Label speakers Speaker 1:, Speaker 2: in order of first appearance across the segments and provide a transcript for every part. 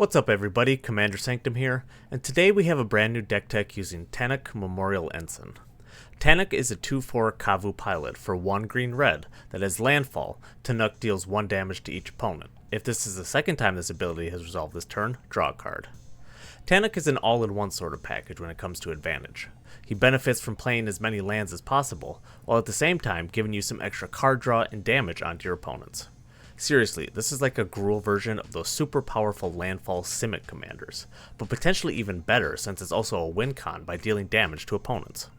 Speaker 1: What's up everybody, Commander Sanctum here, and today we have a brand new deck tech using Tannuk Memorial Ensign. Tannuk is a 2/4 Kavu pilot for 1 green-red that has Landfall. Tannuk deals 1 damage to each opponent. If this is the second time this ability has resolved this turn, draw a card. Tannuk is an all-in-one sort of package when it comes to advantage. He benefits from playing as many lands as possible, while at the same time giving you some extra card draw and damage onto your opponents. Seriously, this is like a Gruul version of those super powerful Landfall Simic commanders, but potentially even better since it's also a win con by dealing damage to opponents.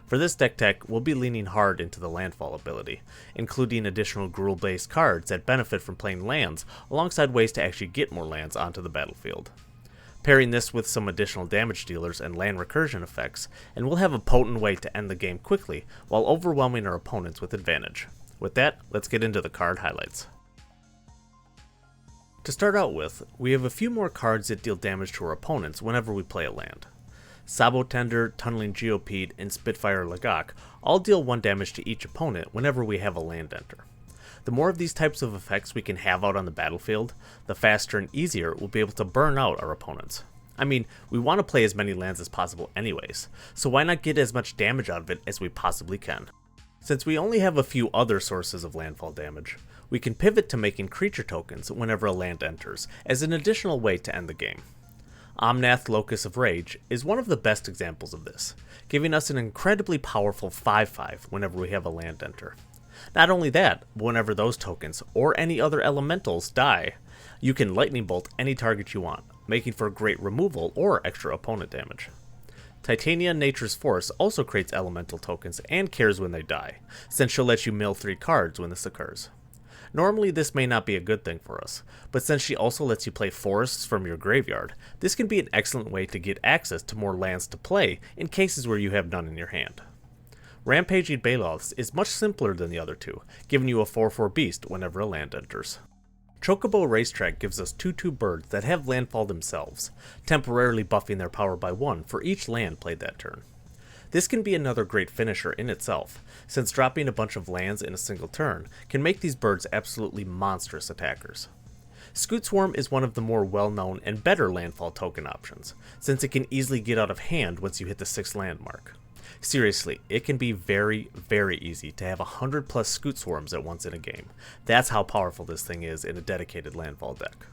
Speaker 1: For this deck tech, we'll be leaning hard into the Landfall ability, including additional Gruul-based cards that benefit from playing lands alongside ways to actually get more lands onto the battlefield. Pairing this with some additional damage dealers and land recursion effects, and we'll have a potent way to end the game quickly while overwhelming our opponents with advantage. With that, let's get into the card highlights. To start out with, we have a few more cards that deal damage to our opponents whenever we play a land. Sabo Tender, Tunneling Geopede, and Spitfire Lagak all deal 1 damage to each opponent whenever we have a land enter. The more of these types of effects we can have out on the battlefield, the faster and easier we'll be able to burn out our opponents. I mean, we want to play as many lands as possible anyways, so why not get as much damage out of it as we possibly can? Since we only have a few other sources of landfall damage, we can pivot to making creature tokens whenever a land enters, as an additional way to end the game. Omnath Locus of Rage is one of the best examples of this, giving us an incredibly powerful 5/5 whenever we have a land enter. Not only that, but whenever those tokens, or any other elementals, die, you can lightning bolt any target you want, making for great removal or extra opponent damage. Titania Nature's Force also creates elemental tokens and cares when they die, since she'll let you mill 3 cards when this occurs. Normally this may not be a good thing for us, but since she also lets you play forests from your graveyard, this can be an excellent way to get access to more lands to play in cases where you have none in your hand. Rampaging Baloths is much simpler than the other two, giving you a 4/4 beast whenever a land enters. Chocobo Racetrack gives us 2/2 birds that have landfall themselves, temporarily buffing their power by 1 for each land played that turn. This can be another great finisher in itself, since dropping a bunch of lands in a single turn can make these birds absolutely monstrous attackers. Scoot Swarm is one of the more well-known and better landfall token options, since it can easily get out of hand once you hit the 6th land mark. Seriously, it can be very, very easy to have 100 plus Scoot Swarms at once in a game. That's how powerful this thing is in a dedicated landfall deck.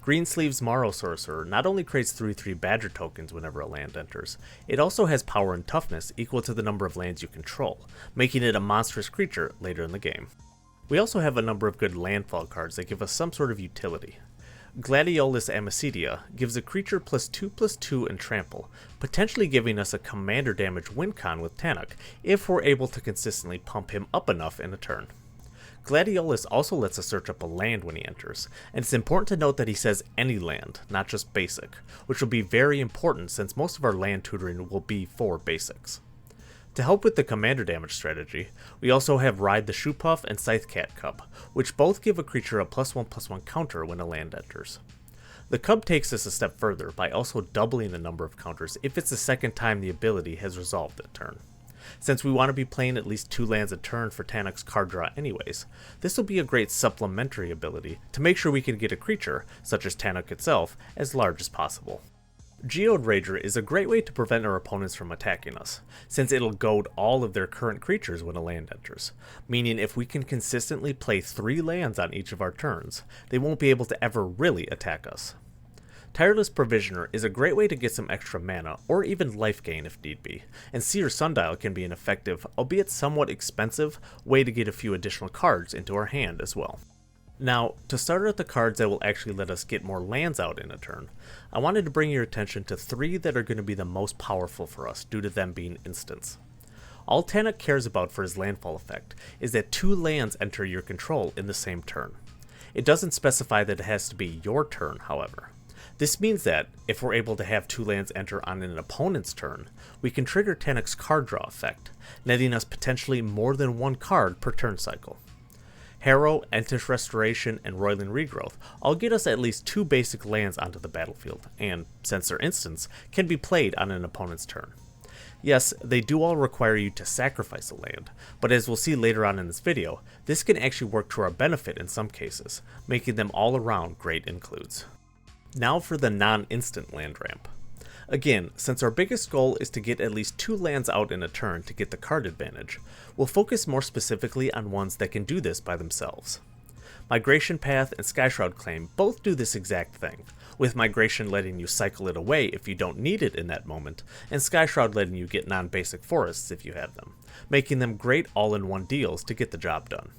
Speaker 1: Greensleeve's Morrow Sorcerer not only creates 3/3 Badger tokens whenever a land enters, it also has power and toughness equal to the number of lands you control, making it a monstrous creature later in the game. We also have a number of good landfall cards that give us some sort of utility. Gladiolus Amicidia gives a creature +2/+2 and trample, potentially giving us a commander damage win con with Tannuk if we're able to consistently pump him up enough in a turn. Gladiolus also lets us search up a land when he enters, and it's important to note that he says any land, not just basic, which will be very important since most of our land tutoring will be for basics. To help with the commander damage strategy, we also have Ride the Shoepuff and Scythecat Cub, which both give a creature a +1/+1 counter when a land enters. The Cub takes this a step further by also doubling the number of counters if it's the second time the ability has resolved that turn. Since we want to be playing at least 2 lands a turn for Tannuk's card draw anyways, this will be a great supplementary ability to make sure we can get a creature, such as Tannuk itself, as large as possible. Geode Rager is a great way to prevent our opponents from attacking us, since it'll goad all of their current creatures when a land enters, meaning if we can consistently play 3 lands on each of our turns, they won't be able to ever really attack us. Tireless Provisioner is a great way to get some extra mana, or even life gain if need be, and Seer Sundial can be an effective, albeit somewhat expensive, way to get a few additional cards into our hand as well. Now, to start out the cards that will actually let us get more lands out in a turn, I wanted to bring your attention to 3 that are going to be the most powerful for us due to them being instants. All Tannuk cares about for his landfall effect is that 2 lands enter your control in the same turn. It doesn't specify that it has to be your turn, however. This means that, if we're able to have 2 lands enter on an opponent's turn, we can trigger Tannuk's card draw effect, netting us potentially more than 1 card per turn cycle. Harrow, Entish Restoration, and Roiling Regrowth all get us at least 2 basic lands onto the battlefield, and, since they're instants, can be played on an opponent's turn. Yes, they do all require you to sacrifice a land, but as we'll see later on in this video, this can actually work to our benefit in some cases, making them all around great includes. Now for the non-instant land ramp. Again, since our biggest goal is to get at least 2 lands out in a turn to get the card advantage, we'll focus more specifically on ones that can do this by themselves. Migration Path and Skyshroud Claim both do this exact thing, with Migration letting you cycle it away if you don't need it in that moment, and Skyshroud letting you get non-basic forests if you have them, making them great all-in-one deals to get the job done.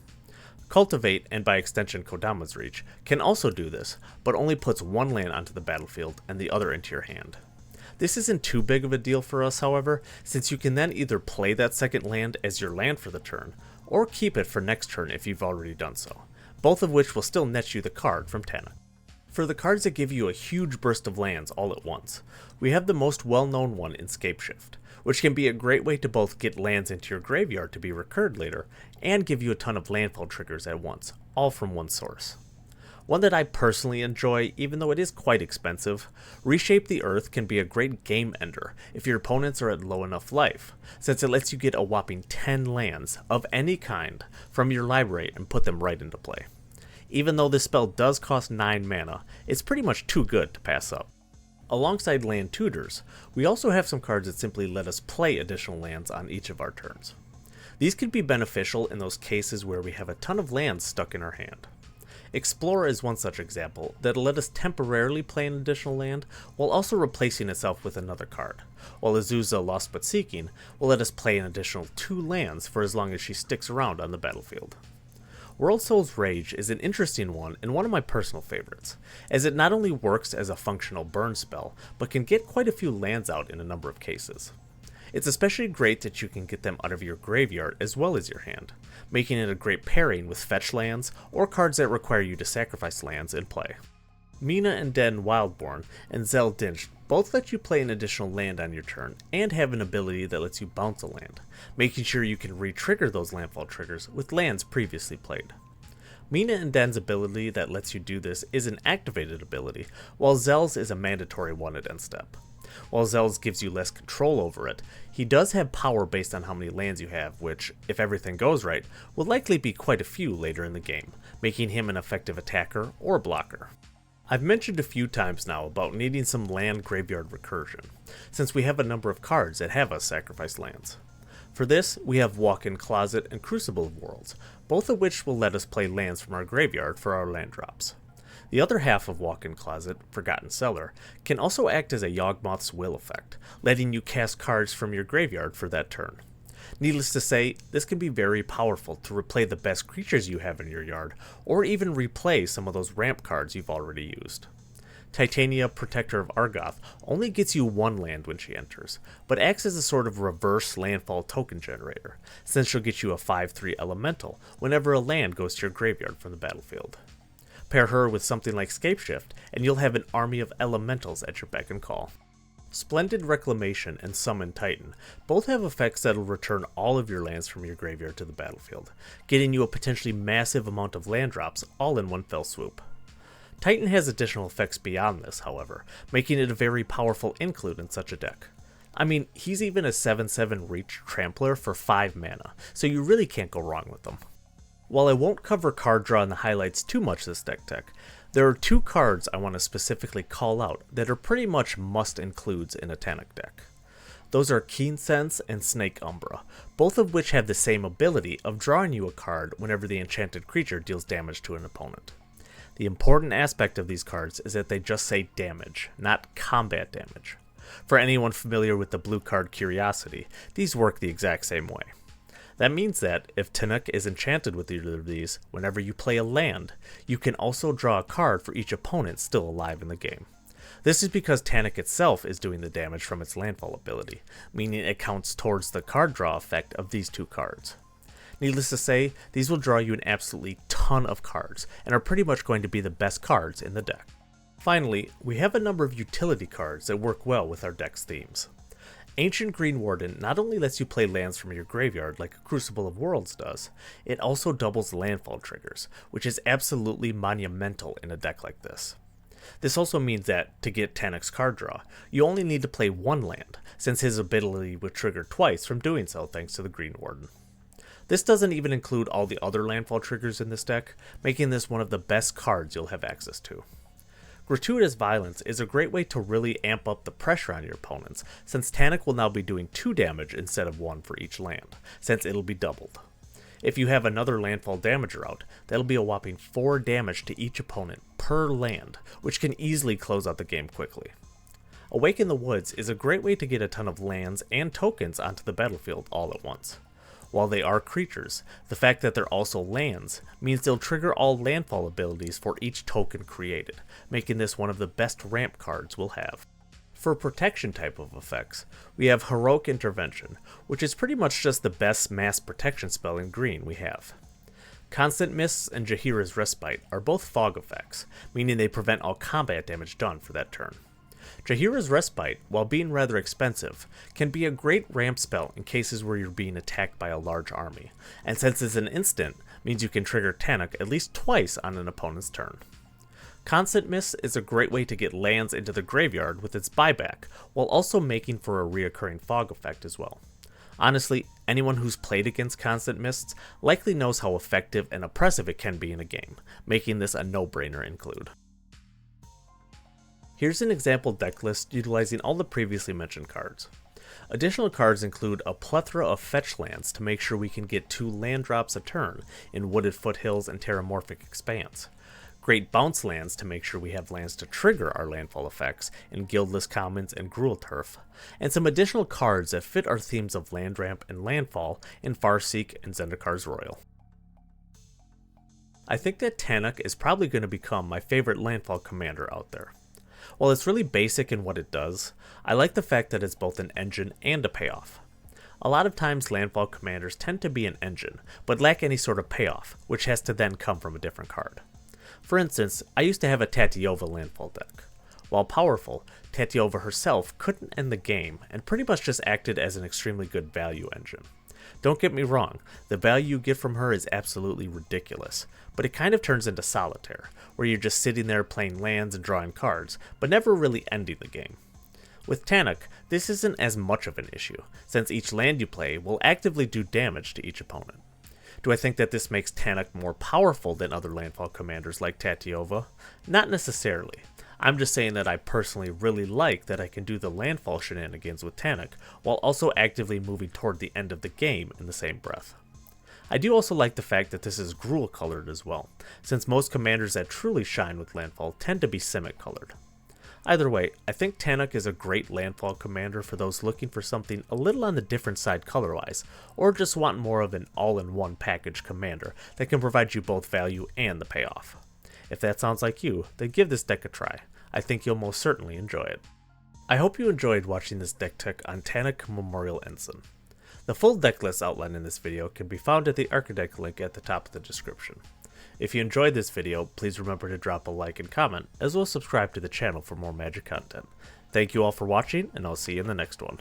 Speaker 1: Cultivate, and by extension Kodama's Reach, can also do this, but only puts 1 land onto the battlefield and the other into your hand. This isn't too big of a deal for us, however, since you can then either play that second land as your land for the turn, or keep it for next turn if you've already done so, both of which will still net you the card from Tannuk. For the cards that give you a huge burst of lands all at once, we have the most well-known one in Incapeshift, which can be a great way to both get lands into your graveyard to be recurred later, and give you a ton of landfall triggers at once, all from one source. One that I personally enjoy, even though it is quite expensive, Reshape the Earth can be a great game ender if your opponents are at low enough life, since it lets you get a whopping 10 lands of any kind from your library and put them right into play. Even though this spell does cost 9 mana, it's pretty much too good to pass up. Alongside land tutors, we also have some cards that simply let us play additional lands on each of our turns. These could be beneficial in those cases where we have a ton of lands stuck in our hand. Explorer is one such example that'll let us temporarily play an additional land while also replacing itself with another card, while Azusa Lost But Seeking will let us play an additional 2 lands for as long as she sticks around on the battlefield. World Soul's Rage is an interesting one and one of my personal favorites, as it not only works as a functional burn spell, but can get quite a few lands out in a number of cases. It's especially great that you can get them out of your graveyard as well as your hand, making it a great pairing with fetch lands or cards that require you to sacrifice lands in play. Mina and Den Wildborn and Zel Dinch both let you play an additional land on your turn and have an ability that lets you bounce a land, making sure you can re-trigger those landfall triggers with lands previously played. Mina and Den's ability that lets you do this is an activated ability, while Zel's is a mandatory one at end step. While Zel's gives you less control over it, he does have power based on how many lands you have, which, if everything goes right, will likely be quite a few later in the game, making him an effective attacker or blocker. I've mentioned a few times now about needing some land graveyard recursion, since we have a number of cards that have us sacrifice lands. For this, we have Walk-in Closet and Crucible of Worlds, both of which will let us play lands from our graveyard for our land drops. The other half of Walk-in Closet, Forgotten Cellar, can also act as a Yawgmoth's Will effect, letting you cast cards from your graveyard for that turn. Needless to say, this can be very powerful to replay the best creatures you have in your yard, or even replay some of those ramp cards you've already used. Titania, Protector of Argoth, only gets you 1 land when she enters, but acts as a sort of reverse landfall token generator, since she'll get you a 5/3 elemental whenever a land goes to your graveyard from the battlefield. Pair her with something like Scapeshift, and you'll have an army of elementals at your beck and call. Splendid Reclamation and Summon Titan both have effects that'll return all of your lands from your graveyard to the battlefield, getting you a potentially massive amount of land drops all in one fell swoop. Titan has additional effects beyond this, however, making it a very powerful include in such a deck. I mean, he's even a 7/7 Reach Trampler for 5 mana, so you really can't go wrong with him. While I won't cover card draw in the highlights too much this deck tech, there are 2 cards I want to specifically call out that are pretty much must-includes in a Tannuk deck. Those are Keen Sense and Snake Umbra, both of which have the same ability of drawing you a card whenever the enchanted creature deals damage to an opponent. The important aspect of these cards is that they just say damage, not combat damage. For anyone familiar with the blue card Curiosity, these work the exact same way. That means that, if Tannuk is enchanted with either of these, whenever you play a land, you can also draw a card for each opponent still alive in the game. This is because Tannuk itself is doing the damage from its landfall ability, meaning it counts towards the card draw effect of these 2 cards. Needless to say, these will draw you an absolutely ton of cards, and are pretty much going to be the best cards in the deck. Finally, we have a number of utility cards that work well with our deck's themes. Ancient Green Warden not only lets you play lands from your graveyard like a Crucible of Worlds does, it also doubles landfall triggers, which is absolutely monumental in a deck like this. This also means that, to get Tannuk's card draw, you only need to play 1 land, since his ability would trigger twice from doing so thanks to the Green Warden. This doesn't even include all the other landfall triggers in this deck, making this one of the best cards you'll have access to. Gratuitous Violence is a great way to really amp up the pressure on your opponents, since Tannuk will now be doing 2 damage instead of 1 for each land, since it'll be doubled. If you have another Landfall damager out, that'll be a whopping 4 damage to each opponent per land, which can easily close out the game quickly. Awake in the Woods is a great way to get a ton of lands and tokens onto the battlefield all at once. While they are creatures, the fact that they're also lands means they'll trigger all landfall abilities for each token created, making this one of the best ramp cards we'll have. For protection type of effects, we have Heroic Intervention, which is pretty much just the best mass protection spell in green we have. Constant Mists and Jaheira's Respite are both fog effects, meaning they prevent all combat damage done for that turn. Jaheira's Respite, while being rather expensive, can be a great ramp spell in cases where you're being attacked by a large army, and since it's an instant, means you can trigger Tannuk at least twice on an opponent's turn. Constant Miss is a great way to get lands into the graveyard with its buyback, while also making for a reoccurring fog effect as well. Honestly, anyone who's played against Constant Mists likely knows how effective and oppressive it can be in a game, making this a no-brainer include. Here's an example deck list utilizing all the previously mentioned cards. Additional cards include a plethora of fetch lands to make sure we can get 2 land drops a turn in Wooded Foothills and Terramorphic Expanse. Great bounce lands to make sure we have lands to trigger our landfall effects in Guildless Commons and Gruul Turf, and some additional cards that fit our themes of land ramp and landfall in Farseek and Zendikar's Royal. I think that Tannuk is probably going to become my favorite landfall commander out there. While it's really basic in what it does, I like the fact that it's both an engine and a payoff. A lot of times landfall commanders tend to be an engine, but lack any sort of payoff, which has to then come from a different card. For instance, I used to have a Tatyova landfall deck. While powerful, Tatyova herself couldn't end the game and pretty much just acted as an extremely good value engine. Don't get me wrong, the value you get from her is absolutely ridiculous, but it kind of turns into solitaire, where you're just sitting there playing lands and drawing cards, but never really ending the game. With Tannuk, this isn't as much of an issue, since each land you play will actively do damage to each opponent. Do I think that this makes Tannuk more powerful than other landfall commanders like Tatyova? Not necessarily. I'm just saying that I personally really like that I can do the landfall shenanigans with Tannuk, while also actively moving toward the end of the game in the same breath. I do also like the fact that this is Gruul colored as well, since most commanders that truly shine with landfall tend to be Simic colored. Either way, I think Tannuk is a great landfall commander for those looking for something a little on the different side color-wise, or just want more of an all-in-one package commander that can provide you both value and the payoff. If that sounds like you, then give this deck a try. I think you'll most certainly enjoy it. I hope you enjoyed watching this deck tech on Tannuk Memorial Ensign. The full deck list outlined in this video can be found at the Archedeck link at the top of the description. If you enjoyed this video, please remember to drop a like and comment, as well as subscribe to the channel for more Magic content. Thank you all for watching, and I'll see you in the next one.